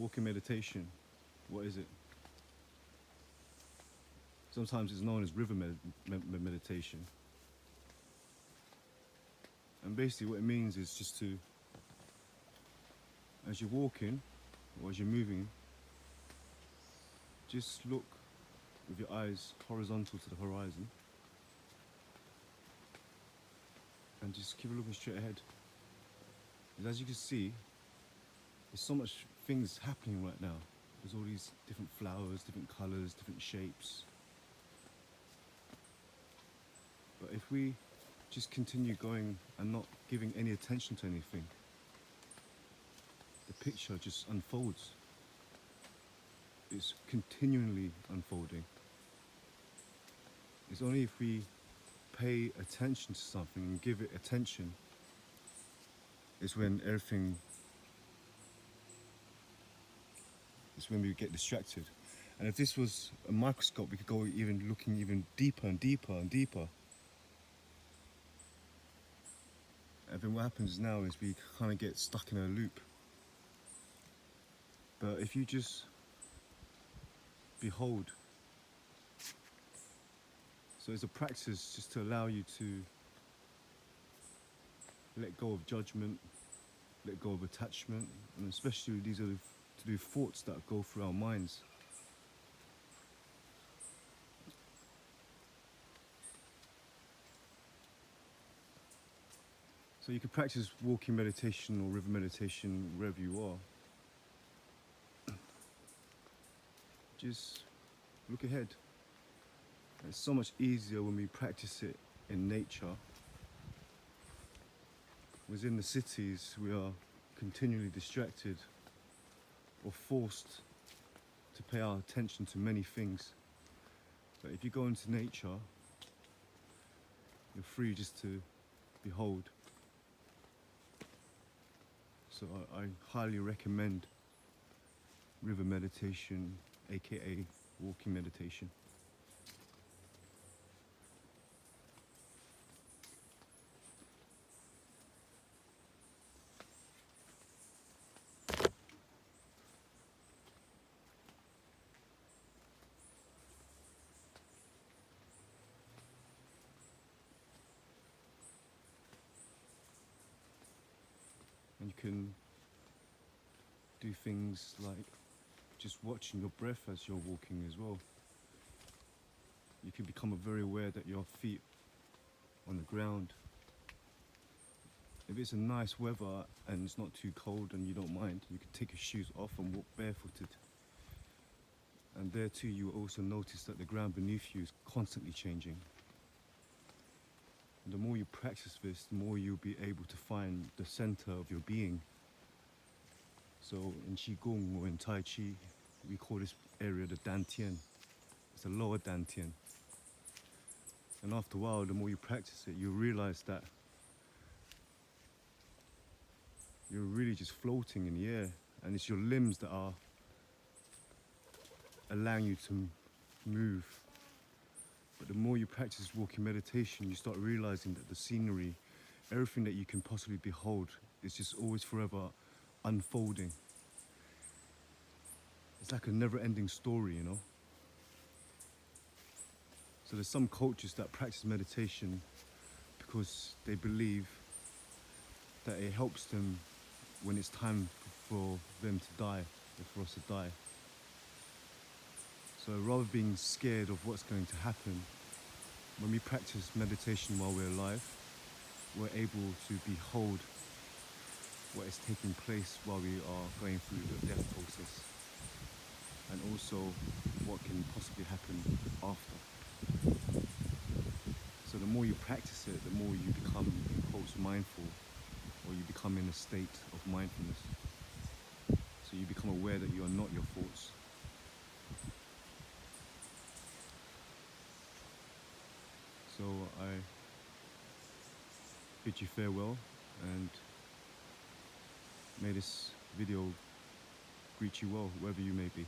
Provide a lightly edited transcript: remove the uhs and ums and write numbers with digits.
walking meditation, what is it? Sometimes it's known as river meditation. And basically what it means is just to, as you're walking or as you're moving, just look with your eyes horizontal to the horizon and just keep looking straight ahead. And as you can see, there's so much things happening right now. There's all these different flowers, different colours, different shapes. But if we just continue going and not giving any attention to anything, the picture just unfolds. It's continually unfolding. It's only if we pay attention to something and give it attention is when we get distracted. And if this was a microscope, we could go looking even deeper and deeper and deeper. And then what happens now is we kind of get stuck in a loop. But if you just behold, so it's a practice just to allow you to let go of judgment, let go of attachment, and especially these are to do thoughts that go through our minds. So you can practice walking meditation or river meditation wherever you are. Just look ahead. It's so much easier when we practice it in nature. Within the cities, we are continually distracted or forced to pay our attention to many things. But if you go into nature, you're free just to behold. So I highly recommend river meditation, aka walking meditation. And you can do things like just watching your breath as you're walking as well. You can become very aware that your feet on the ground. If it's a nice weather and it's not too cold and you don't mind, you can take your shoes off and walk barefooted. And there too you will also notice that the ground beneath you is constantly changing. And the more you practice this, the more you'll be able to find the center of your being. So in Qigong or in Tai Chi, we call this area the Dantian. It's the lower Dantian. And after a while, the more you practice it, you realize that you're really just floating in the air, and it's your limbs that are allowing you to move. But the more you practice walking meditation, you start realizing that the scenery, everything that you can possibly behold, is just always forever unfolding. It's like a never-ending story, you know? So there's some cultures that practice meditation because they believe that it helps them when it's time for them to die, or for us to die. So rather than being scared of what's going to happen, when we practice meditation while we're alive, we're able to behold what is taking place while we are going through the death process, and also what can possibly happen after. So the more you practice it, the more you become, in quotes, mindful, or you become in a state of mindfulness. So you become aware that you are not your thoughts. So I bid you farewell, and may this video greet you well, wherever you may be.